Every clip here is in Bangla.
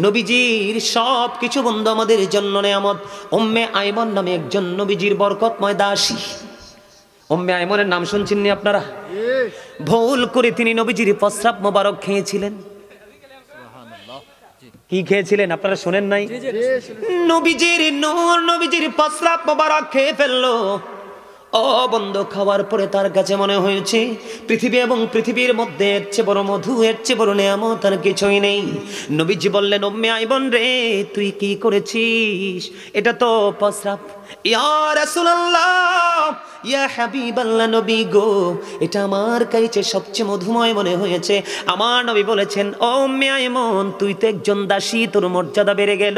নবীজির সব কিছু বন্ধু আমাদের জন্য নেয়ামত। উম্মে আইমন নামে একজন নবীজির বরকতময় দাসী। উম্মে আইমনের নাম শুনছেন নি আপনারা? ভুল করে তিনি নবীজির প্রস্রাব মোবারক খেয়েছিলেন। কি খেয়েছিলেন আপনারা শোনেন নাই? নবীজির নূর, নবীজির প্রস্রাব মোবারক খেয়ে ফেললো। ও বন্ধু, খাওয়ার পরে তার কাছে মনে হয়েছে পৃথিবী এবং পৃথিবীর মধ্যে এর চেয়ে বড় মধু, এর চেয়ে বড় নেয়ামত আর কিছুই নেই। নবীজি বললেন, উম্মে আইমন রে, তুই কি করেছিস? এটা তো প্রস্রাব। ইয়া রাসূলুল্লাহ, ইয়া হাবিবাল্লাহ, নবী গো, এটা আমার কাছে সবচেয়ে মধুময় মনে হয়েছে। আমার নবী বলেছেন, ও উম্মে আইমন, তুই তো একজন দাসী, তোর মর্যাদা বেড়ে গেল।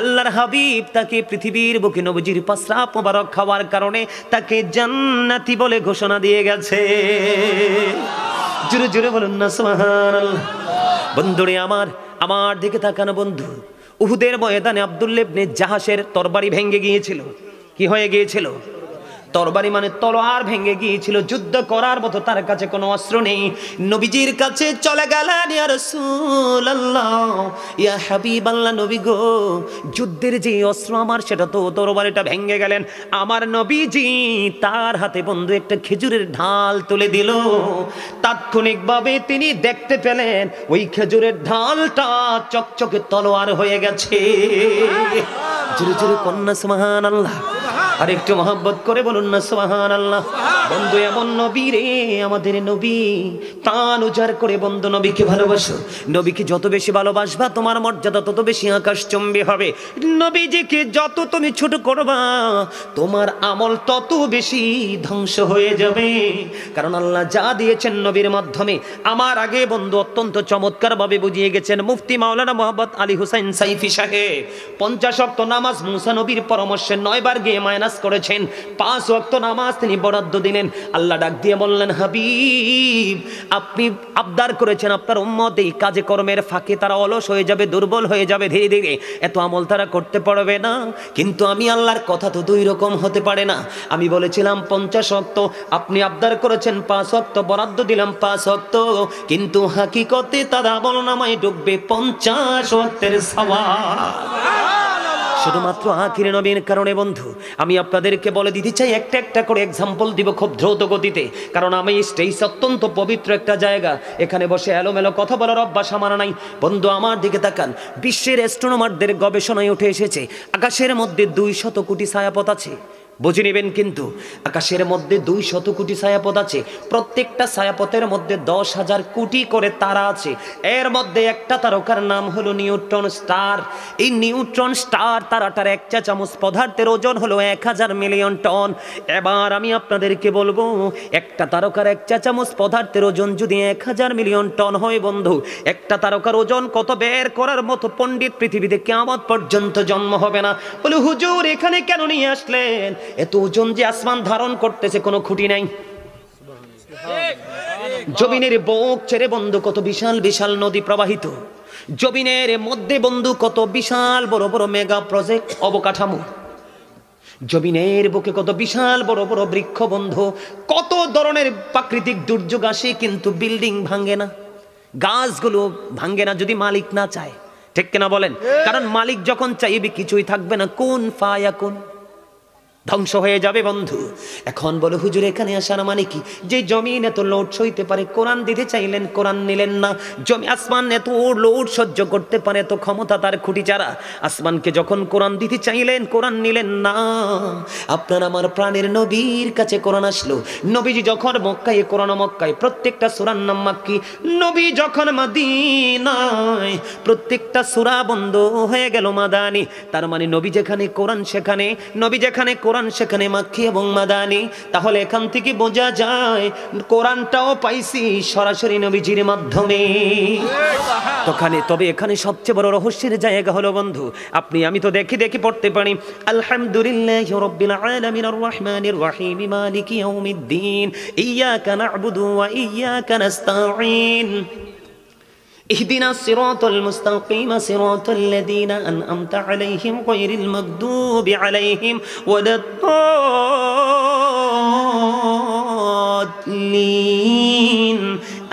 আল্লাহর হাবিব তাকে পৃথিবীর বুকে নবীজির প্রস্রাব মোবারক খাওয়ার কারণে তাকে জান্নাতি বলে ঘোষণা দিয়ে গেছে। জোরে জোরে বলুন না সুবহানাল্লাহ। বন্ধুরে আমার দিকে তাকানো বন্ধু, উহুদের ময়দানে আব্দুল্লাহ ইবনে জাহাশের তরবারি ভেঙে গিয়েছিল। কি হয়ে গিয়েছিল? তরবারি মানে তলোয়ার ভেঙে গিয়েছিল। যুদ্ধ করার মতো তার কাছে কোনো অস্ত্র নেই। নবীজির কাছে চলে গেলেন, ইয়া রাসূলুল্লাহ, ইয়া হাবিবাল্লাহ, নবী গো, যুদ্ধের যে অস্ত্র আমার, সেটা তো তরবারিটা ভেঙে গেলেন। আমার নবীজি তার হাতে বন্ধু একটা খেজুরের ঢাল তুলে দিল। তাৎক্ষণিকভাবে তিনি দেখতে পেলেন ওই খেজুরের ঢালটা চকচকে তলোয়ার হয়ে গেছে। জোরে জোরে কন্যা সুবহানাল্লাহ। আর একটু মহব্বত করে বলুন না সুবহানাল্লাহ। বন্ধু, এমন নবী রে আমাদের নবী, প্রাণ উজাড় করে বন্ধু নবীকে ভালোবাসো। নবীকে যত বেশি ভালোবাসবা তোমার মর্যাদা তত বেশি আকাশচুম্বী হবে। নবীজিকে যত তুমি ছোট করবা তোমার আমল তত বেশি ধ্বংস হয়ে যাবে। কারণ আল্লাহ যা দিয়েছেন নবীর মাধ্যমে আমার আগে বন্ধু অত্যন্ত চমৎকার ভাবে বুঝিয়ে গেছেন মুফতি মাওলানা মোহাম্মদ আলী হুসাইন সাইফি সাহেব। 50 ওয়াক্ত নামাজ মুসা নবীর পরামর্শে 9 বার গিয়ে মাইনাস করেছেন। 5 ওয়াক্ত নামাজ তিনি বরাদ্দ দিলেন। আল্লাহ ডাক দিয়ে বললেন, হাবিব, আপনি আবদার করেছেন আপনার উম্মত এই কাজে কর্মের ফাঁকে তারা অলস হয়ে যাবে, দুর্বল হয়ে যাবে, ধীরে ধীরে এত আমল তারা করতে পারবে না। কিন্তু আমি আল্লাহর কথা তো 2 রকম হতে পারে না। আমি বলেছিলাম 50 ওয়াক্ত, আপনি আবদার করেছেন 5 ওয়াক্ত, বরাদ্দ দিলাম 5 ওয়াক্ত, কিন্তু হাকিকতে তারা আমল নামায় ঢুকবে 50 ওয়াক্তের সওয়াব। শুধুমাত্র আখিরে নবীর কারণে বন্ধু আমি আপনাদেরকে বলে দিতে চাই, একটা একটা করে এক্সাম্পল দিব খুব দ্রুত গতিতে, কারণ আমি স্টেজ অত্যন্ত পবিত্র একটা জায়গা, এখানে বসে এলোমেলো কথা বলার অভ্যাস আমার নাই। বন্ধু আমার দিকে তাকান, বিশ্বের অ্যাস্ট্রোনমারদের গবেষণায় উঠে এসেছে আকাশের মধ্যে 200 কোটি ছায়াপথ আছে। বুঝে নেবেন কিন্তু, আকাশের মধ্যে 200 কোটি ছায়াপথ আছে। প্রত্যেকটা ছায়াপথের মধ্যে 10,000 কোটি করে তারা আছে। এর মধ্যে একটা তারকার নাম হলো নিউট্রন স্টার। এই নিউট্রন স্টার তারাটার 1 চা চামচ পদার্থের ওজন হলো 1000 মিলিয়ন টন। এবার আমি আপনাদেরকে বলবো, একটা তারকার 1 চা চামচ পদার্থের ওজন যদি 1000 মিলিয়ন টন হয় বন্ধু, একটা তারকার ওজন কত বের করার মতো পণ্ডিত পৃথিবীতে কিয়ামত পর্যন্ত জন্ম হবে না। বলে হুজুর এখানে কেন নিয়ে আসলেন? এত ওজন যে আসমান ধারণ করতেছে কোনো খুঁটি নাই। জমিনের বুক ছেড়ে বন্ধু কত বিশাল বিশাল নদী প্রবাহিত, জমিনের মধ্যে বন্ধু কত বিশাল বড় বড় মেগা প্রজেক্ট অবকাঠামো, জমিনের বুকে কত বিশাল বড় বড় বৃক্ষ বন্ধু, কত ধরনের প্রাকৃতিক দুর্যোগ আসে কিন্তু বিল্ডিং ভাঙে না, গাছগুলো ভাঙে না যদি মালিক না চায়। ঠিক কিনা বলেন? কারণ মালিক যখন চাইবে কিছুই থাকবে না, কোন ফায়াকুন, ধ্বংস হয়ে যাবে বন্ধু। এখন বলো হুজুর এখানে আসার মানে কি? যে জমিন এত লোড সইতে পারে, কোরআন দিতে চাইলেন কোরআন নিলেন না। জমি আসমান এত লোড সহ্য করতে পারে, এত ক্ষমতা তার খুঁটি চারা, আসমানকে যখন কোরআন দিতে চাইলেন কোরআন নিলেন না। আপনার আমার প্রাণের নবীর কাছে কোরআন আসলো। নবীজি যখন মক্কায়, কোরআন মক্কায়, প্রত্যেকটা সূরার নাম মাক্কি। নবী যখন মদিনায়, প্রত্যেকটা সূরা বন্ধ হয়ে গেল মাদানী। তার মানে নবী যেখানে কোরআন সেখানে, নবী যেখানে কোরআন সেখানে মাক্কি এবং মাদানী। তাহলে এখান থেকে বোঝা যায় কোরআনটাও পাইছি সরাসরি নবীজির মাধ্যমে। তবে এখানে সবচেয়ে বড় রহস্যের জায়গা হলো বন্ধু, আপনি আমি তো দেখি দেখি পড়তে পারি আলহামদুলিল্লাহি রাব্বিল আলামিন আর রহমানির রহিম মালিকি ইয়াউমিদ্দিন ইয়্যাকা না'বুদু ওয়া ইয়্যাকা নাস্তাঈন اهدنا الصراط المستقيم صراط الذين أنعمت عليهم غير المغضوب عليهم ولا الضالين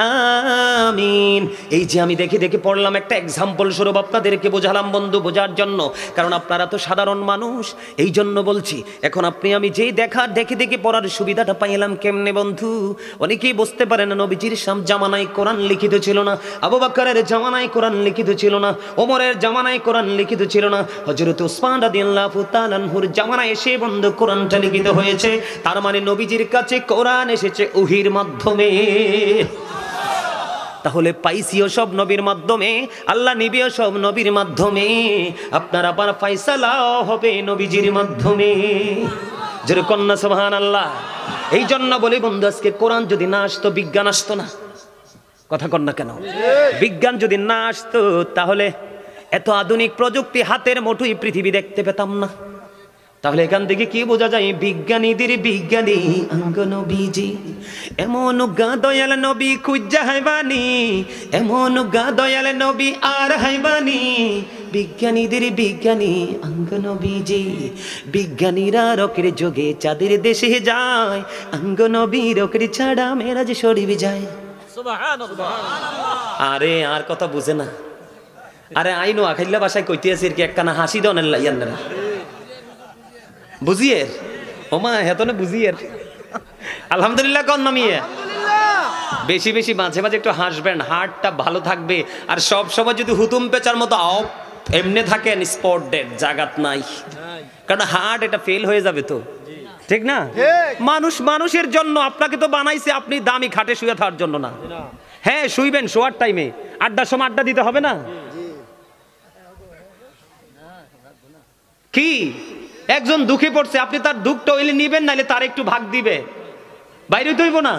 আমিন। এই যে আমি দেখে দেখে পড়লাম, একটা এক্সাম্পল স্বরূপ আপনাদেরকে বোঝালাম বন্ধু, বোঝার জন্য, কারণ আপনারা তো সাধারণ মানুষ, এই জন্য বলছি। এখন আপনি আমি যেই দেখে দেখে পড়ার সুবিধাটা পাইলাম কেমনে বন্ধু? অনেকেই বুঝতে পারে না, নবীজির জামানায় কোরআন লিখিত ছিল না, আবু বকরের জামানায় কোরআন লিখিত ছিল না, ওমরের জামানায় কোরআন লিখিত ছিল না, হযরত ওসমান রাদিয়াল্লাহু তাআলা আনহুর জামানায় এসে বন্ধু কোরআনটা লিখিত হয়েছে। তার মানে নবীজির কাছে কোরআন এসেছে ওহীর মাধ্যমে। তাহলে পাইছিও সব নবীর মাধ্যমে, আল্লাহ নিবেও সব নবীর মাধ্যমে, আপনার আবার ফয়সালাও হবে নবীজির মাধ্যমে। যেরকম না সুবহানাল্লাহ। এই জন্য বলি বন্ধু, আজকে কোরআন যদি না আসতো, বিজ্ঞান আসতো না। কথা কন না কেন? বিজ্ঞান যদি না আসতো, তাহলে এত আধুনিক প্রযুক্তি হাতের মুঠোয় পৃথিবী দেখতে পেতাম না। তাহলে এখান থেকে কি বোঝা যায়? বিজ্ঞানীদের বিজ্ঞানী অঙ্গ নবীজি, এমন গা দয়াল নবী খুঁজা হাইবানি, এমন গা দয়াল নবী আর হাইবানি। বিজ্ঞানীদের বিজ্ঞানী অঙ্গ নবীজি, বিজ্ঞানীরা রকের যোগে চাঁদের দেশে যায়, অঙ্গ নবী রকের ছাড়া মেরাজ শরীফ যায়। আরে আর কথা বুঝে না? আরে আইনো আখাইল্লা বাসায় কইতে আছি কি একখানা হাসি দনের লাইয়ান্নারা বুঝিয়ের ওমা হেতনে বুঝিয়ের। আলহামদুলিল্লাহ কন নামিয়ে বেশি বেশি মাঝে মাঝে একটু হাসবেন, হার্টটা ভালো থাকবে। আর সব সময় যদি হুতুম পেচার মতো এমনি থাকেন, স্পট ডেড, জাগাত নাই, কারণ হার্ট এটা ফেল হয়ে যাবে তো, ঠিক না? মানুষ মানুষের জন্য, আপনাকে তো বানাইছে আপনি দামি খাটে শুয়ে থাকার জন্য না। হ্যাঁ শুইবেন শোয়ার টাইমে, আড্ডার সময় আড্ডা দিতে হবে না কি? একজন দুঃখে পড়ছে, আপনি তার দুঃখটা হইলে নিবেন, নাইলে তার একটু ভাগ দিবে, বাইরে হইব না।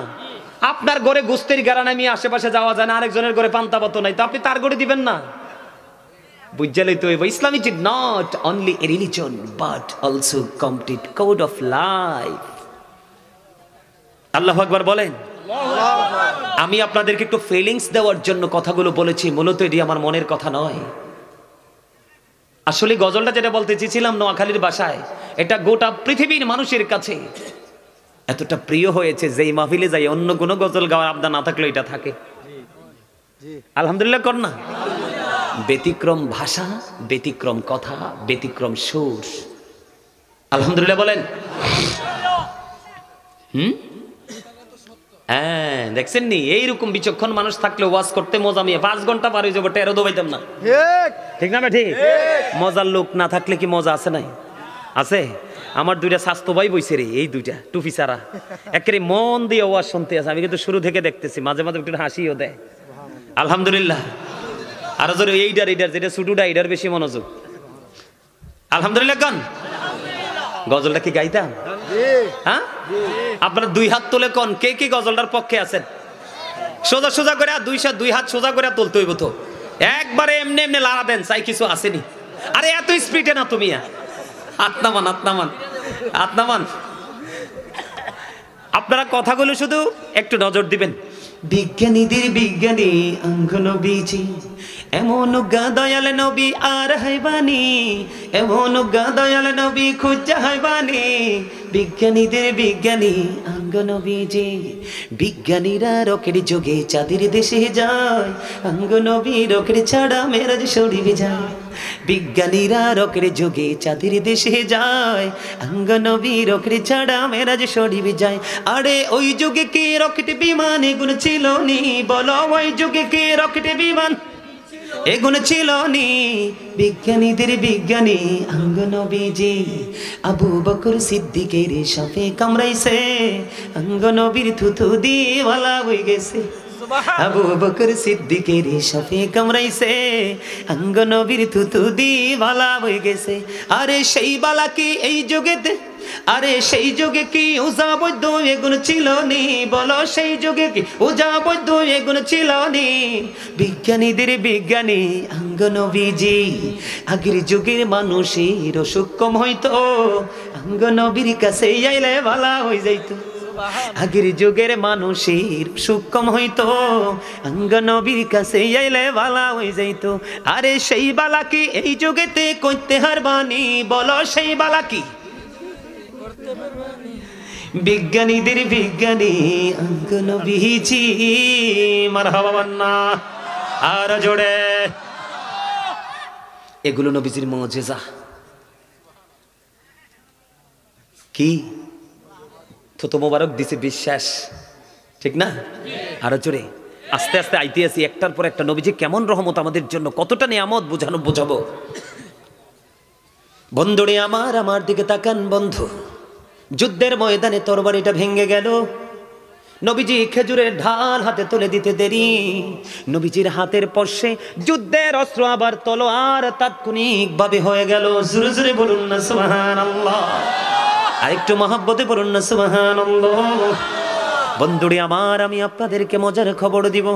আপনার ঘরে গোস্তের গাড়া নামিয়ে আশেপাশে যাওয়া যায় না, আরেকজনের ঘরে পান্তা পাতো নাই, তো আপনি তার ঘরে দিবেন না? বুঝালেই তো হইব। Islam is not only a religion but also complete code of life. আল্লাহু আকবার বলেন। আমি আপনাদেরকে একটু ফিলিংস দেওয়ার জন্য কথাগুলো বলেছি, মূলত এটি আমার মনের কথা নয়। আসলে গজলটা যেটা বলতে চেয়েছিলাম নোয়াখালীর ভাষায়, এটা গোটা পৃথিবীর মানুষের কাছে এতটা প্রিয় হয়েছে যে এই মাহফিলে যাই অন্য কোনো গজল গাওয়ার আবদার না থাকলেও এটা থাকে। আলহামদুলিল্লাহ কর না? ব্যতিক্রম ভাষা, ব্যতিক্রম কথা, ব্যতিক্রম সুর। আলহামদুলিল্লাহ বলেন। হ্যাঁ দেখছেন নি, এইরকম বিচক্ষণ মানুষ থাকলে ওয়াজ করতে মজা, আমি 5 ঘন্টা পার হয়ে যাবো, টেরো দবাইতাম না, ঠিক না? ঠিক। মজার লোক না থাকলে কি মজা আছে? নাই আছে? আমার 2টা স্বাস্থ্য ভাই বইছে রে, এই 2টা টুপি ছাড়া, একেবারে মন দিয়ে ওয়াজ শুনতে আছে। আমি কিন্তু শুরু থেকে দেখতেছি, মাঝে মাঝে একটু হাসিও দেয়। আলহামদুলিল্লাহ। আরো জোরে এইটার যেটা ছুটুটা এইটার বেশি মনোযোগ। আলহামদুলিল্লাহ কন। গজলটা কি গাইতাম? হ্যাঁ আপনারা 2 হাত তুলে কন, কে কে গজলটার পক্ষে আছেন? সোজা সোজা করে 2 হাত সোজা করে তুলতে হইব তো, একবারে এমনি এমনি লাড়া দেন, চাই কিছু আসেনি। আরে এত স্পিডে না তুমি, হাত নামান, হাত নামান, হাত নামান। আপনারা কথাগুলো শুধু একটু নজর দিবেন। বিজ্ঞানীদের বিজ্ঞানী অঙ্গ নবীজি, এমন গা দয়াল নবী আর হাইবানি, এমন গা দয়াল নবী খুঁজা হাইবানি। বিজ্ঞানীদের বিজ্ঞানী অঙ্গ নবীজি, বিজ্ঞানীরা রকের যোগে চাঁদের দেশে যায়, অঙ্গ নবী রকের ছাড়া মেরাজ শরীফ যায়। বিজ্ঞানীরা রকের যোগে চাঁদের দেশে যায়, অঙ্গ নবী রকের ছাড়া মেরাজ শরীফ যায়। আরে ওই যুগে কি রকেট বিমান এগুলো ছিল নি? বলো ওই যুগে কি রকেট বিমান এগুলো ছিল নি? বিজ্ঞানীদের বিজ্ঞানী অঙ্গ নবীজি, আবু বকর সিদ্দিকের সাপে কামড়াইছে, অঙ্গ নবীর থুথু দিওয়ালা হয়ে গেছে। আবু বকর সিদ্দিকের সাপে কামড়াইছে, অঙ্গ নবীর থুথু দিওয়ালা হয়ে গেছে। আরে সেই বালা কি এই যুগেতে, আরে সেই যুগে কি ওজা বৈদ্য এগুলো ছিল নি? বলো সেই যুগে কি ওজা বৈদ্য এগুলো ছিল নি? বিজ্ঞানীদের বিজ্ঞানী অঙ্গ নবীজি, আগের যুগের মানুষের অসুখ কম হইতো, অঙ্গ নবীর কাছে আইলে ভালা হয়ে যাইতো। আগের যুগের মানুষের সুখ কম হইতো, অঙ্গ নবীর কাছে আইলে ভালা হয়ে যাইতো। আরে সেই বালা কি এই যুগেতে করতে হারবানি? বলো সেই বালা কি? বিজ্ঞানীদের বিজ্ঞানী নবীজি মারহাবা বান্না আর জোরে। এগুলো নবীজির মুজিজা। কি থুতু মোবারক দিছে বিশ্বাস, ঠিক না? আরো জোরে। আস্তে আস্তে আইতে আসি একটার পর একটা নবীজি কেমন রহমত আমাদের জন্য, কতটা নিয়ামত বোঝাবো। বন্ধুরে আমার দিকে তাকান বন্ধু। যুদ্ধের ময়দানে তরবারিটা ভেঙে গেল, নবীজি খেজুরের ঢাল হাতে তুলে দিতে দেরি, নবীজির হাতের পর্শে যুদ্ধের অস্ত্র আবার তলোয়ার তাৎক্ষণিক ভাবে হয়ে গেল। জোরে জোরে বলুন না সুবহানাল্লাহ, আর একটু মহব্বতে বলুন না সুবহানাল্লাহ। বন্ধুরে আমি আপনাদেরকে মজার খবর দিব।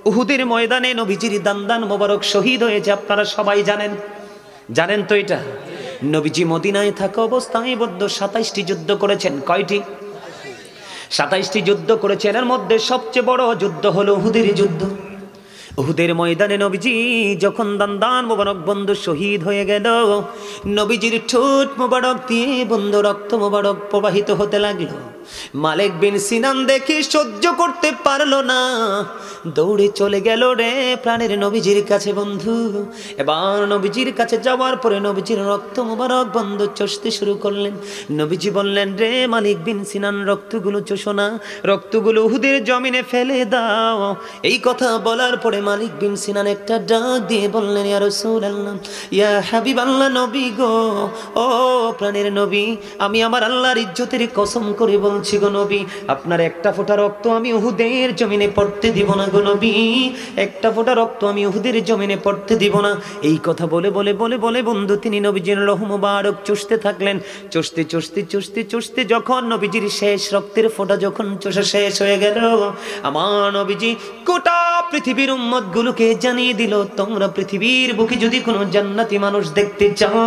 উহুদের ময়দানে নবীজির দান্দান মোবারক শহীদ হয়েছে, আপনারা সবাই জানেন তো এটা। নবীজি মদিনায় থাকা অবস্থায় 27টি যুদ্ধ করেছেন। কয়টি? 27টি যুদ্ধ করেছেন। এর মধ্যে সবচেয়ে বড় যুদ্ধ হলো উহুদের যুদ্ধ। উহুদের ময়দানে নবীজি যখন দান্দান মোবারক বন্ধু শহীদ হয়ে গেল, নবীজির ঠোঁট মোবারক দিয়ে বন্ধু রক্ত মোবারক প্রবাহিত হতে লাগলো। মালিক বিন সিনান দেখে সহ্য করতে পারলো না, দৌড়ে চলে গেল রে প্রাণের নবীজির কাছে বন্ধু। এবার নবীজির কাছে যাওয়ার পরে নবীজির রক্ত মোবারক বন্ধু চষতে শুরু করলেন। নবীজি বললেন, রে মালিক বিন সিনান, রক্তগুলো চষো না, রক্তগুলো উহুদের জমিনে ফেলে দাও। এই কথা বলার পরে মালিক বিন সিনান একটা ডাক দিয়ে বললেন, ইয়া রাসূলুল্লাহ, ইয়া হাবিবাল্লাহ, নবী গো, ও প্রাণের নবী, আমি আমার আল্লাহর ইজ্জতের কসম করে বলছি গো নবী, আপনার একটা ফোঁটা রক্ত আমি উহুদের জমিনে পড়তে দিব না গো নবী, একটা ফোঁটা রক্ত আমি উহুদের জমিনে পড়তে দিব না। এই কথা বলে বলে বলে বলে বন্ধু তিনি নবীজির রহ মুবারক চষতে থাকলেন। চষতে চষতে চষতে চষতে যখন নবীজির শেষ রক্তের ফোঁটা যখন চষা শেষ হয়ে গেল, আমার নবীজি গোটা পৃথিবীর উম্মত গুলোকে জানিয়ে দিল, তোমরা পৃথিবীর বুকে যদি কোনো জান্নাতি মানুষ দেখতে চাও,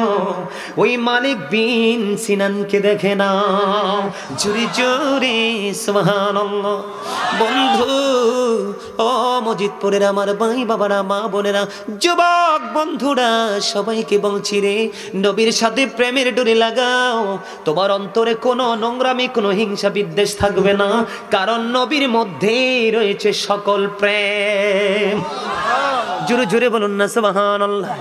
ওই মালিক বিন সিনানকে দেখে নাও। জোরে জোরে সুবহানাল্লাহ। বন্ধু ও মজিদপুরের আমার ভাই বাবারা, মা বোনেরা, যুবক বন্ধুরা, সবাইকে বলছি রে, নবীর সাথে প্রেমের ডোরে লাগাও। তোমার অন্তরে কোনো নোংরামি, কোনো হিংসা বিদ্বেষ থাকবে না, কারণ নবীর মধ্যেই রয়েছে সকল প্রেম। জোরে জোরে বলুন না সুবহানাল্লাহ।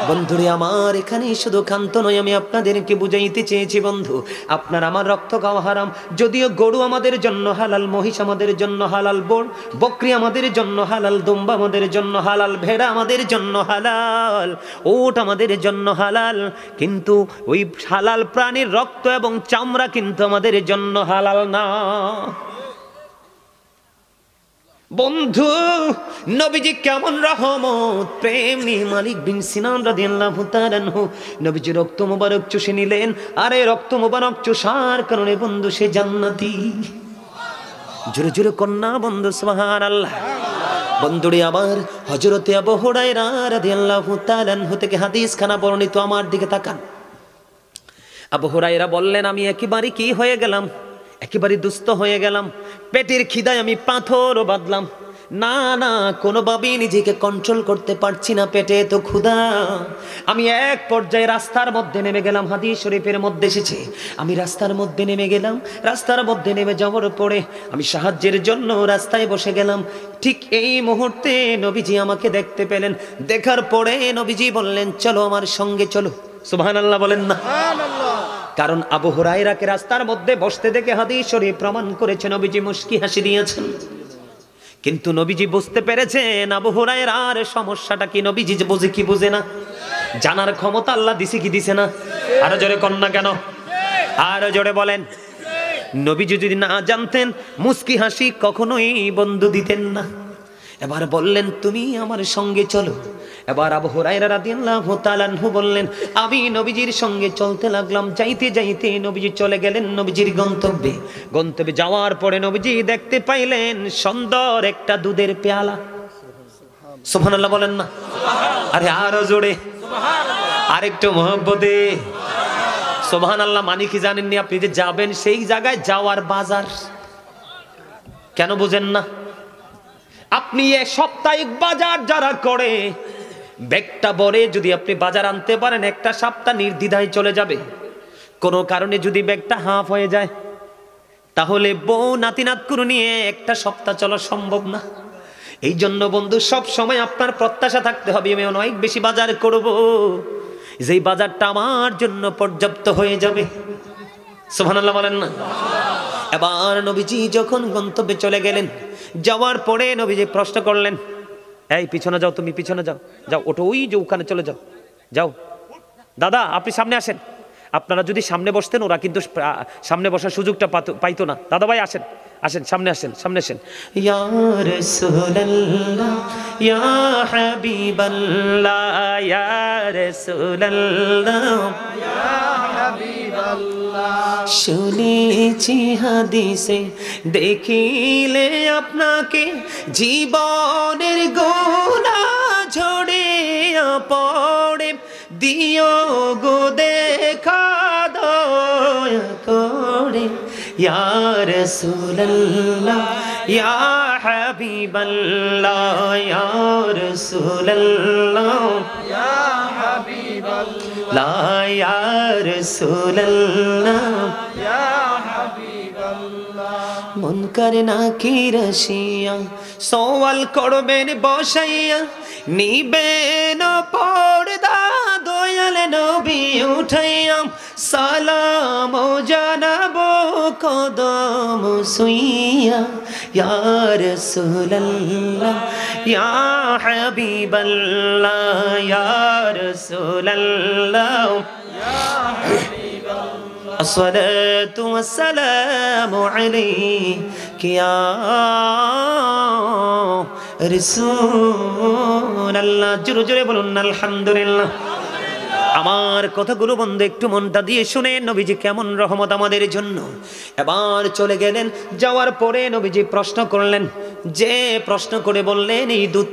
বন্ধুরে আমার, এখানে শুধু ক্ষান্ত নয়, আমি আপনাদেরকে বুঝাইতে চেয়েছি বন্ধু, আপনার আমার রক্ত খাওয়া হারাম। যদিও গরু আমাদের জন্য হালাল, মহিষ আমাদের জন্য হালাল, বকরি আমাদের জন্য হালাল, দুম্বা আমাদের জন্য হালাল, ভেড়া আমাদের জন্য হালাল, উট আমাদের জন্য হালাল, কিন্তু ওই হালাল প্রাণীর রক্ত এবং চামড়া কিন্তু আমাদের জন্য হালাল না। বন্ধু নবীজি কেমন রহমত প্রেম নিয়ে মালিক বিন সিনান রাদিয়াল্লাহু তাআলা আনহু নবীজি রক্ত মোবারক চুষে নিলেন। আর এই রক্ত মোবারক চুষার কারণে বন্ধু সে জান্নাতি। জোরে জোরে কন্যা বন্ধু সুবহানাল্লাহ। বন্ধুরে আবার হযরতে আবু হুরায়রা রাদিয়াল্লাহু তাআলা আনহু থেকে হাদিস খানা বর্ণিত, আমার দিকে তাকান। আবু হুরায়রা বললেন, আমি একেবারে কি হয়ে গেলাম, একেবারে দুস্থ হয়ে গেলাম, পেটের খিদায় আমি পাথরও বাঁধলাম না, কোনোভাবেই নিজেকে কন্ট্রোল করতে পারছি না, পেটে তো ক্ষুধা। আমি এক পর্যায়ে রাস্তার মধ্যে নেমে গেলাম, হাদিস শরীফের মধ্যে এসেছে, আমি রাস্তার মধ্যে নেমে গেলাম। রাস্তার মধ্যে নেমে যাওয়ার পরে আমি সাহায্যের জন্য রাস্তায় বসে গেলাম। ঠিক এই মুহূর্তে নবীজি আমাকে দেখতে পেলেন। দেখার পরে নবীজি বললেন, চলো আমার সঙ্গে চলো। সুবহানাল্লাহ বলেন না। কারণ আবু হুরায়রাকে রাস্তার মধ্যে বসতে দেখে হাদিস শরীফ প্রমাণ করেছে নবীজি মুস্কি হাসি দিয়েছেন। কিন্তু নবীজি বুঝতে পেরেছেন আবু হুরায়রার সমস্যাটা কি, নবীজি যে বুঝে কি বুঝে না, জানার ক্ষমতা আল্লাহ দিছে কি দিছে না? আরো জোরে কন্যা কেন, আরো জোরে বলেন। নবীজি যদি না জানতেন মুস্কি হাসি কখনোই বন্ধু দিতেন না। এবার বললেন, তুমি আমার সঙ্গে চলো। এবার আবু হুরায়রা রাদিয়াল্লাহু তাআলা আনহু বললেন, আমি নবীজির সঙ্গে চলতে লাগলাম। যাইতে যাইতে নবীজি চলে গেলেন নবীজির গন্তব্যে। গন্তব্যে যাওয়ার পরে নবীজি দেখতে পাইলেন সুন্দর একটা দুধের পেয়ালা। সুবহানাল্লাহ বলেন না। আরে আরো জোরে, আরেকটু মহব্বতে সুবহানাল্লাহ। মানে কি জানেননি? আপনি যে যাবেন সেই জায়গায় যাওয়ার বাজার, কেন বুঝেন না? আপনি এ সাপ্তাহিক বাজার যারা করে, ব্যাগটা ভরে যদি আপনি বাজার আনতে পারেন, একটা সপ্তাহ নির্দ্বিধায় চলে যাবে। কোনো কারণে যদি ব্যাগটা হাফ হয়ে যায়, তাহলে বউ নাতি নাতকুরু নিয়ে একটা সপ্তাহ চলা সম্ভব না। এই জন্য বন্ধু সব সময় আপনার প্রত্যাশা থাকতে হবে আমি অনেক বেশি বাজার করব, যেই বাজারটা আমার জন্য পর্যাপ্ত হয়ে যাবে। সুবহানাল্লাহ বলেন না। এবার নবীজি যখন গন্তব্যে চলে গেলেন, যাওয়ার পরে নবীজি প্রশ্ন করলেন, এই পিছনে যাও, তুমি পিছনে যাও, যাও ওটো, ওই যে ওখানে চলে যাও, যাও। দাদা আপনি সামনে আসেন। আপনারা যদি সামনে বসতেন ওরা কিন্তু সামনে বসার সুযোগটা পাইতো না। দাদা ভাই আসেন, আসেন সামনে, আসেন সামনে আসেন। ইয়া রাসূলুল্লাহ ইয়া হাবিবাল্লাহ ইয়া রাসূলুল্লাহ ইয়া হাবিবাল্লাহ, শুনেছি হাদিসে দেখিলে আপনাকে জীবনের গুনাহ ঝরিয়া পড়ে, দিও গো দেখা দয়া করে। ইয়া রাসূলুল্লাহ ইয়া হাবিবাল্লাহ ইয়া রাসূলুল্লাহ ইয়া হাবিবাল্লাহ ইয়া রাসূলুল্লাহ ইয়া হাবিবাল্লাহ। মুনকার নাকির আসিয়া সওয়াল করবেন বসাইয়া, নিবেন পর্দা দয়াল নবী উঠাইয়া, সালাম জানাবো কদম সুইয়া। ইয়া রাসূলুল্লাহ ইয়া হাবিবাল্লাহ ইয়া রাসূলুল্লাহ ইয়া হাবিবাল্লাহ, আসসালাতু ওয়াসসালামু আলাইকা ইয়া রাসূলুল্লাহ। জোরে জোরে বলুন আলহামদুলিল্লাহ। আমার কথাগুলো বন্ধু একটু মনটা দিয়ে শুনে, নবীজি কেমন রহমত আমাদের জন্য। এবার চলে গেলেন, যাওয়ার পরে নবীজি প্রশ্ন করলেন, যে প্রশ্ন করে বললেন এই দুধ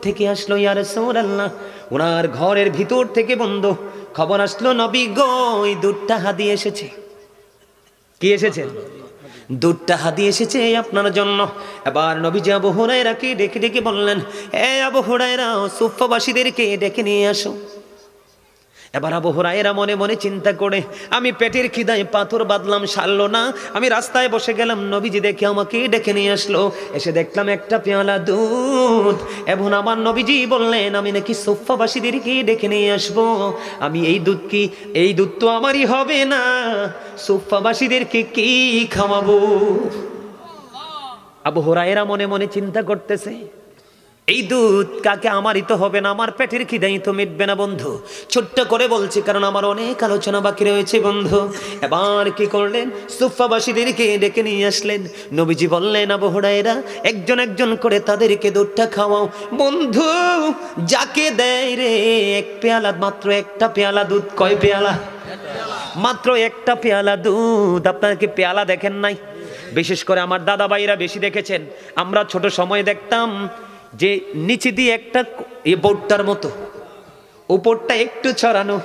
থেকে আসলো ইয়া রাসূলুল্লাহ। ওনার ঘরের ভিতর থেকে বন্ধু খবর আসলো, নবী গো এই দুধটা হাদিয়ে এসেছে। কি এসেছে? দুধটা হাদিয়ে এসেছে আপনার জন্য। এবার নবীজি আবু হুরায়রাকে ডেকে ডেকে বললেন, এ আবু হুরায়রা সুফফাবাসীদেরকে ডেকে নিয়ে আসো। এবার আবু হুরায়রা মনে মনে চিন্তা করে, আমি পেটের খিদায় পাথর বাঁধলাম, সারলো না, আমি রাস্তায় বসে গেলাম, নবীজি দেখে আমাকে ডেকে নিয়ে আসলো, এসে দেখলাম একটা পেয়ালা দুধ। এবং আমার নবীজি বললেন আমি নাকি সুফফাবাসীদেরকে ডেকে নিয়ে আসবো। আমি এই দুধ কি, এই দুধ তো আমারই হবে না, সুফফাবাসীদেরকে কি খাওয়াবো? আবু হুরায়রা মনে মনে চিন্তা করতেছে, এই দুধ কাকে, আমারই তো হবে না, আমার পেটের খিদাই তো মিটবে না বন্ধু। ছোট্ট করে বলছি কারণ আমার অনেক আলোচনা বাকি রয়েছে বন্ধু। এবার কি করলেন, সুফফাবাসীদেরকে ডেকে নিয়ে আসলেন। নবীজি বললেন, আবু হুরায়রা একজন একজন করে তাদেরকে দুধটা খাওয়াও। বন্ধু যাকে দেয় রে এক পেয়ালা, মাত্র একটা পেয়ালা দুধ। কয় পেয়ালা? মাত্র একটা পেয়ালা দুধ। আপনারা কি পেয়ালা দেখেন নাই? বিশেষ করে আমার দাদা ভাইরা বেশি দেখেছেন। আমরা ছোট সময় দেখতাম যে নিচে দিয়ে একটা বোর্ডটার মতো, উপরটা একটু ছড়ানো,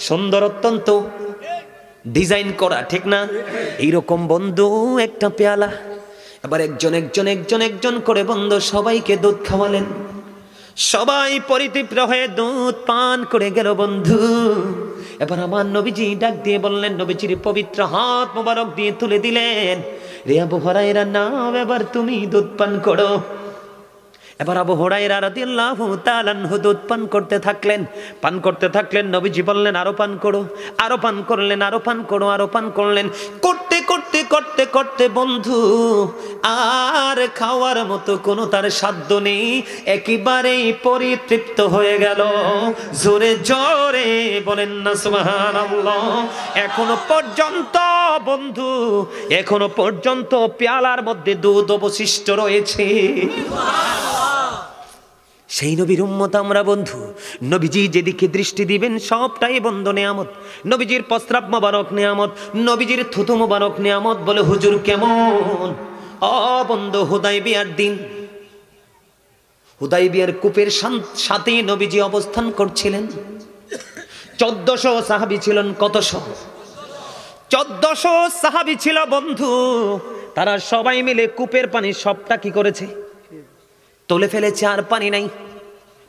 সুন্দর অত্যন্ত ডিজাইন করা, ঠিক না? এইরকম বন্ধু একটা পেয়ালা। এবার একজন একজন একজন একজন করে বন্ধু সবাইকে দুধ খাওয়ালেন। সবাই পরিতৃপ্ত হয়ে দুধ পান করে গেল বন্ধু। এবার আমার নবীজি ডাক দিয়ে বললেন, নবীজির পবিত্র হাত মোবারক দিয়ে তুলে দিলেন, রে আবু হুরায়রা নাও এবার তুমি দুধ পান করো। এবার আবু হুরায়রা রাদিয়াল্লাহু তাআলা আনহু দুধ পান করতে থাকলেন, পান করতে থাকলেন। নবীজি বললেন আরো পান করো, আরো পান করলেন, আরো পান করো, আরো পান করলেন। করতে করতে করতে করতে বন্ধু আর খাওয়ার মতো কোনো তার সাধ্য নেই, একেবারেই পরিতৃপ্ত হয়ে গেল। জোরে জোরে বলেন না সুবহানাল্লাহ। এখনো পর্যন্ত বন্ধু, এখনো পর্যন্ত পেয়ালার মধ্যে দুধ অবশিষ্ট রয়েছে। সেই নবীর উম্মত আমরা বন্ধু। নবীজি যেদিকে দৃষ্টি দিবেন সবটাই বন্ধু নেয়ামত। নবীজির প্রস্রাব মোবারক নেয়ামত, নবীজির থুতু মোবারক নেয়ামত। বলে হুজুর কেমন? বন্ধু হুদায়বিয়ার দিন, হুদায়বিয়ার কূপের সাথে নবীজি অবস্থান করছিলেন। 1400 সাহাবী ছিলেন। কতশো? 1400 সাহাবী ছিল বন্ধু। তারা সবাই মিলে কূপের পানি সবটা কি করেছে? তুলে ফেলেছে। আর পানি নাই।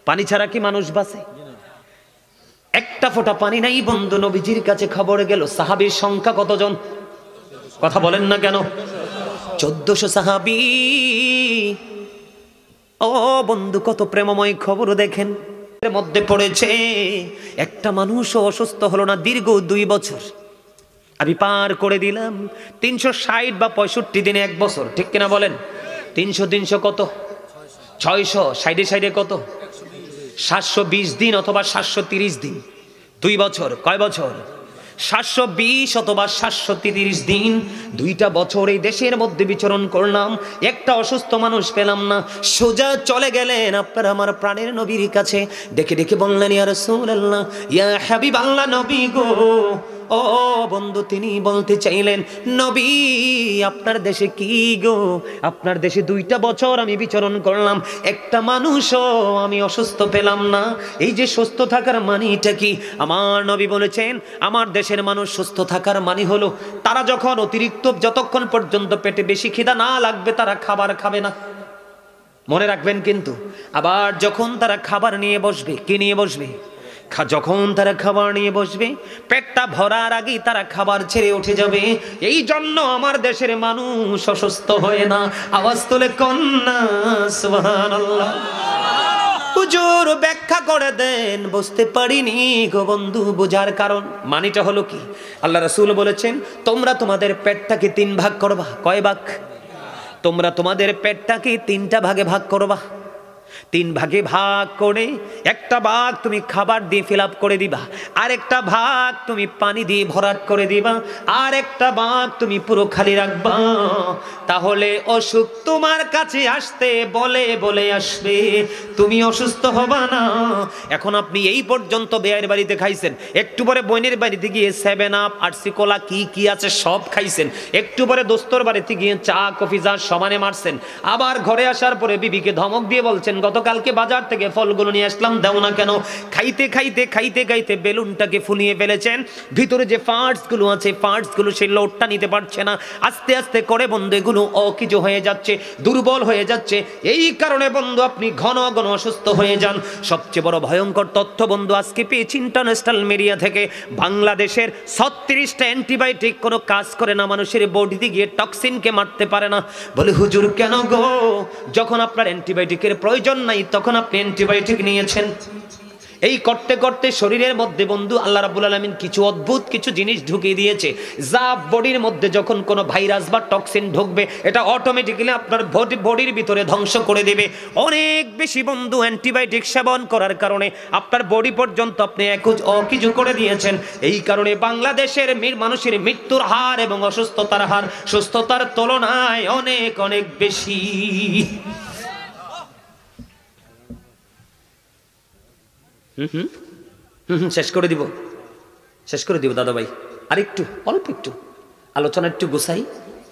পানি ছাড়া কি মানুষ বাঁচে? একটা ফোঁটা পানি নাই বন্ধু। নবীজির কাছে খবর গেল। সাহাবীর সংখ্যা কতজন? কথা বলেন না কেন? 1400 সাহাবী। ও বন্ধু, কত প্রেমময় খবর দেখেন। এর মধ্যে পড়েছে একটা মানুষও অসুস্থ হলো না দীর্ঘ 2 বছর। আমি পার করে দিলাম 360 বা 65 দিনে 1 বছর, ঠিক কিনা বলেন? 300 কত? 600, সাইডে সাইডে কত? 720 দিন অথবা 730 দিন, 2 বছর। কয় বছর? 720 অথবা 730 দিন, 2টা বছর এই দেশের মধ্যে বিচরণ করলাম, একটা অসুস্থ মানুষ পেলাম না। সোজা চলে গেলেন আপনার আমার প্রাণের নবীর কাছে, ডেকে ডেকে বললেন, ইয়া রাসূলুল্লাহ, ইয়া হাবিবাল্লাহ, নবী গো। ও বন্ধু, তিনি বলতে চাইলেন, নবী আপনার দেশে কি গো? আপনার দেশে 2টা বছর আমি বিচরণ করলাম, একটা মানুষও আমি অসুস্থ পেলাম না। এই যে সুস্থ থাকার মানেটা কি? আমার নবী বলেছেন, আমার দেশের মানুষ সুস্থ থাকার মানে হলো তারা যখন অতিরিক্ত, যতক্ষণ পর্যন্ত পেটে বেশি খিদা না লাগবে তারা খাবার খাবে না। মনে রাখবেন কিন্তু। আবার যখন তারা খাবার নিয়ে বসবে, কি নিয়ে বসবে? যখন তারা খাবার নিয়ে বসবে, পেটটা ভরার আগেই তারা খাবার ছেড়ে উঠে যাবে। এই জন্য আমার দেশের মানুষ অসুস্থ হয় না। আওয়াজ তুলে কন্যা সুবহানাল্লাহ। হুজুর ব্যাখ্যা করে দেন, বুঝতে পারিনি গো বন্ধু। বোঝার কারণ মানিটা হলো কি? আল্লাহ রাসূল বলেছেন, তোমরা তোমাদের পেটটাকে 3 ভাগ করবা। কয় ভাগ? তোমরা তোমাদের পেটটাকে 3টা ভাগে ভাগ করবা। 3 ভাগে ভাগ করে একটা ভাগ তুমি খাবার দিয়ে ফিল আপ করে দিবা, আর একটা ভাগ তুমি পানি দিয়ে ভরাট করে দিবা, আর একটা ভাগ তুমি পুরো খালি রাখবা। তাহলে অসুখ তোমার কাছে আসতে বলে বলে আসবে, তুমি অসুস্থ হবা না। এখন আপনি এই পর্যন্ত বেয়ের বাড়িতে খাইছেন, একটু পরে বোনের বাড়িতে গিয়ে 7 আপ আরসি কোলা কি কি আছে সব খাইছেন, একটু পরে দোস্তর বাড়িতে গিয়ে চা কফি যা সমানে মারছেন, আবার ঘরে আসার পরে বিবিকে ধমক দিয়ে বলছেন, গতকালকে বাজার থেকে ফলগুলো নিয়ে আসলাম, দাও না কেন? খাইতে খাইতে খাইতে খাইতে বেলুনটাকে ফুলিয়ে ফেলেছেন, ভিতরে যে পার্টস গুলো আছে, পার্টস গুলো সেই লোডটা নিতে পারছে না। আস্তে আস্তে করে বন্ধু এগুলো অকিজো হয়ে যাচ্ছে, দুর্বল হয়ে যাচ্ছে। এই কারণে বন্ধু আপনি ঘন ঘন অসুস্থ হয়ে যান। সবচেয়ে বড় ভয়ঙ্কর তথ্য বন্ধু আজকে পেয়েছি ইন্টারন্যাশনাল মিডিয়া থেকে, বাংলাদেশের 36টা অ্যান্টিবায়োটিক কোনো কাজ করে না, মানুষের বডিতে গিয়ে টক্সিনকে মারতে পারে না। বলে হুজুর কেন গো? যখন আপনার অ্যান্টিবায়োটিকের প্রয়োজন নাই তখন আপনি অ্যান্টিবায়োটিক নিয়েছেন। এই করতে করতে শরীরের মধ্যে বন্ধু আল্লাহ রাব্বুল আলামিন কিছু অদ্ভুত কিছু জিনিস ঢুকিয়ে দিয়েছে, যা বডির মধ্যে যখন কোনো ভাইরাস বা টক্সিন ঢুকবে এটা অটোমেটিক্যালি আপনার বডির ভিতরে ধ্বংস করে দেবে। অনেক বেশি বন্ধু অ্যান্টিবায়োটিক সেবন করার কারণে আপনার বডি পর্যন্ত আপনি অকিজু করে দিয়েছেন। এই কারণে বাংলাদেশের মানুষের মৃত্যুর হার এবং অসুস্থতার হার সুস্থতার তুলনায় অনেক অনেক বেশি। শেষ করে দিব দাদা ভাই, আর একটু অল্প একটু আলোচনা একটু গুছাই,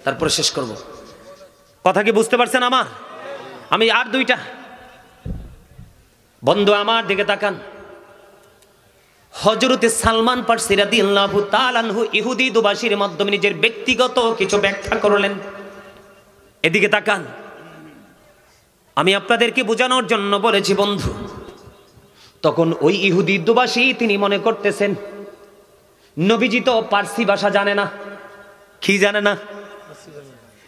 তারপরে শেষ করব। কথা কি বুঝতে পারছেন আমার? আমি আর 2টা বন্ধু আমার দিকে তাকান। হযরতে সালমান ফারসি রাদিয়াল্লাহু তাআলা আনহু ইহুদি দুবাসীর মাধ্যমে নিজের ব্যক্তিগত কিছু ব্যাখ্যা করলেন। এদিকে তাকান, আমি আপনাদেরকে বোঝানোর জন্য বলেছি বন্ধু। তখন ওই ইহুদি দুবাসী তিনি মনে করতেছেন নবীজি তো পার্সি ভাষা জানে না। কি জানে না?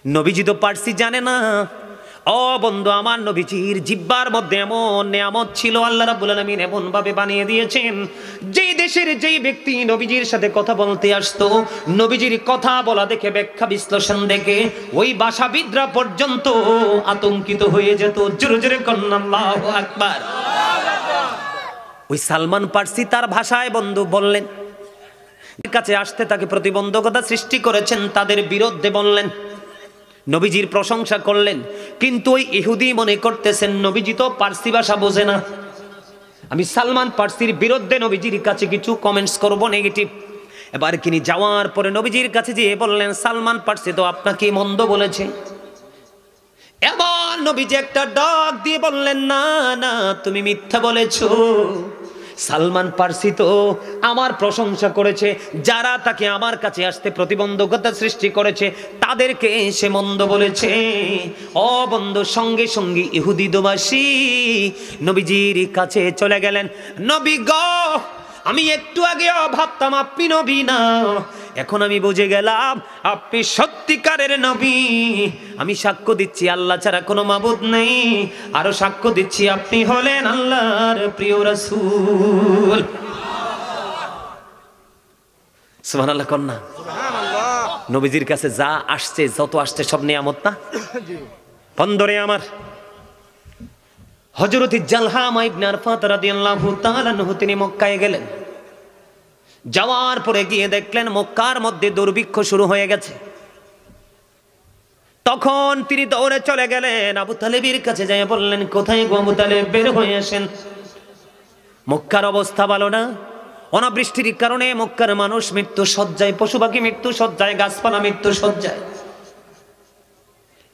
নবীজি তো পার্সি জানে না। ও বন্ধু আমার, নবীজির জিহ্বার মধ্যে এমন নিয়ামত ছিল, আল্লাহ রাব্বুল আলামিন এমন ভাবে বানিয়ে দিয়েছেন, যেই দেশের যেই ব্যক্তি নবীজির সাথে কথা বলতে আসতো, নবীজির কথা বলা দেখে, ব্যাখ্যা বিশ্লেষণ দেখে ওই ভাষাবিদরা পর্যন্ত আতঙ্কিত হয়ে যেত। জোরে জোরে কন্না আল্লাহু আকবার। ওই সালমান ফারসি তার ভাষায় বন্ধু বললেন, কাছে আসতে তাকে প্রতিবন্ধকতা সৃষ্টি করেছেন, তাদের বিরুদ্ধে বললেন, নবীজির প্রশংসা করলেন। কিন্তু ওই ইহুদি মনে করতেছেন নবীজি তো পার্সি ভাষা বোঝে না, আমি সালমান ফারসির বিরুদ্ধে নবীজির কাছে কিছু কমেন্টস করব নেগেটিভ। এবার তিনি যাওয়ার পরে নবীজির কাছে যেয়ে বললেন, সালমান ফারসি তো আপনাকে মন্দ বলেছে। এবার নবীজি একটা ডাক দিয়ে বললেন, না না, তুমি মিথ্যা বলেছো। সালমান ফারসি তো আমার প্রশংসা করেছে, যারা তাকে আমার কাছে আসতে প্রতিবন্ধকতা সৃষ্টি করেছে তাদেরকে সে মন্দ বলেছে। ও বন্ধু, সঙ্গে সঙ্গে ইহুদি দুবাসী নবীজির কাছে চলে গেলেন। নবী গো, আমি একটু আগে ভাবতাম আপনি নবী না, এখন আমি বুঝে গেলাম আপনি সত্যিকারের নবী। আমি সাক্ষ্য দিচ্ছি আল্লাহ ছাড়া কোনো মাবুদ নেই, আরো সাক্ষ্য দিচ্ছি আপনি হলেন আল্লাহর প্রিয় রাসূল। সুবহানাল্লাহ কন্যা। নবীজির কাছে যা আসছে, যত আসছে সব নিয়ামত না? বন্ধরে আমার, হযরত জালহামা ইবনে আরফাত রাদিয়াল্লাহু তাআলা আনহু তিনি মক্কায় গেলেন। যাওয়ার পরে গিয়ে দেখলেন মক্কার মধ্যে দুর্ভিক্ষ শুরু হয়ে গেছে। তখন তিনি দৌড়ে চলে গেলেন আবু তালেবের কাছে, যাই বললেন, কোথায় গো আবু তালেব, বের হয়ে আসেন, মক্কার অবস্থা ভালো না। অনাবৃষ্টির কারণে মক্কার মানুষ মৃত্যু শয্যায়, পশু পাখি মৃত্যু শয্যায়, গাছপালা মৃত্যু শয্যায়।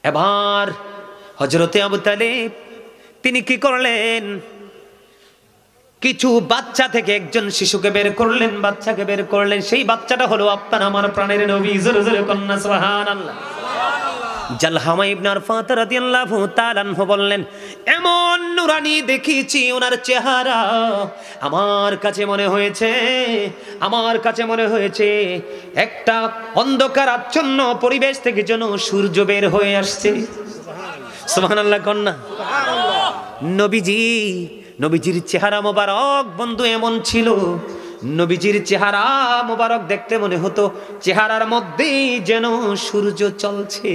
এবার হযরতে আবু তালেব তিনি কি করলেন, কিছু বাচ্চা থেকে একজন শিশুকে বের করলেন, বাচ্চাকে বের করলেন। সেই বাচ্চাটা হলো আপনার আমার প্রাণের নবী। জোরে জোরে কন্যা সুবহানাল্লাহ। জালহামা ইবনে আরফাত রাদিয়াল্লাহু তাআলা আনহু বললেন, এমন নুরানি দেখিয়েছি ওনার চেহারা, আমার কাছে মনে হয়েছে একটা অন্ধকার আচ্ছন্ন পরিবেশ থেকে যেন সূর্য বের হয়ে আসছে। সুবহানাল্লাহ কন্যা। নবীজির চেহারা মোবারক বন্ধু এমন ছিল, নবীজির চেহারা মোবারক দেখতে মনে হতো চেহারার মধ্যেই যেন সূর্য চলছে।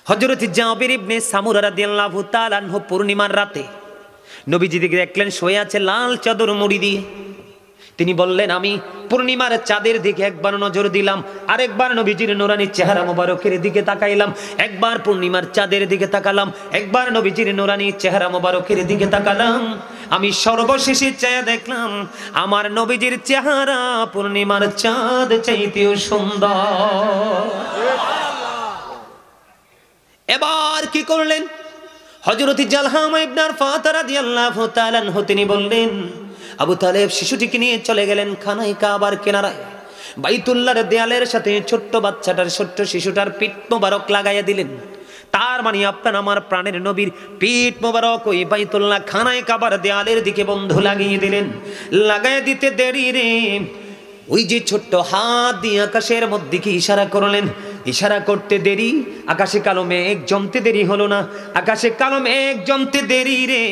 হযরত জাবির ইবনে সামুরা রাদিয়াল্লাহু তাআলা আনহু পূর্ণিমার রাতে নবীজি দেখলেন শুয়ে আছে লাল চাদর মুড়ি দিয়ে। তিনি বললেন, আমি পূর্ণিমার চাঁদের দিকে একবার নজর দিলাম, আরেকবার নবীজির নূরানি চেহারা মোবারকের দিকে তাকাইলাম, একবার পূর্ণিমার চাঁদের দিকে তাকালাম, একবার নবীজির নূরানি চেহারা মোবারকের দিকে তাকালাম। আমি সর্বশেষে চেয়ে দেখলাম আমার নবীজির চেহারা পূর্ণিমার চাঁদ চাইতেও সুন্দর। এবার কি করলেন হযরত জালহামা ইবনে আরফাত রাদিয়াল্লাহু তাআলা আনহু, তিনি বললেন, আবু তালেব শিশুটিকে নিয়ে চলে গেলেন খানায় কাবার কিনারায়। বাইতুল্লাহর দেয়ালের সাথে ছোট্ট বাচ্চাটার, ছোট্ট শিশুটার পিঠ মোবারক লাগাইয়া দিলেন। তার মানে আপনার আমার প্রাণের নবীর পিঠ মোবারক ওই বাইতুল্লাহ খানায় কাবার দেয়ালের দিকে বন্ধু লাগিয়ে দিলেন। লাগাইয়া দিতে দেরি রে, ওই যে ছোট্ট হাত দিয়ে আকাশের মধ্যে কি ইশারা করলেন, ইশারা করতে দেরি, আকাশে কালো মেঘ জমতে দেরি হলো না, আকাশে কালো মেঘ জমতে দেরি রে,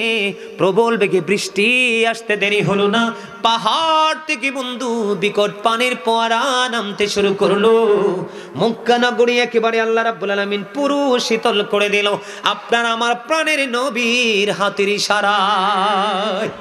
প্রবল বেগে বৃষ্টি আসতে দেরি হলো না। পাহাড় থেকে বন্ধু বিকট পানির ফোয়ারা নামতে শুরু করলো। মক্কা নগরী একেবারে আল্লাহ রাব্বুল আলামিন পুরো শীতল করে দিল আপনার আমার প্রাণের নবীর হাতের ইশারায়।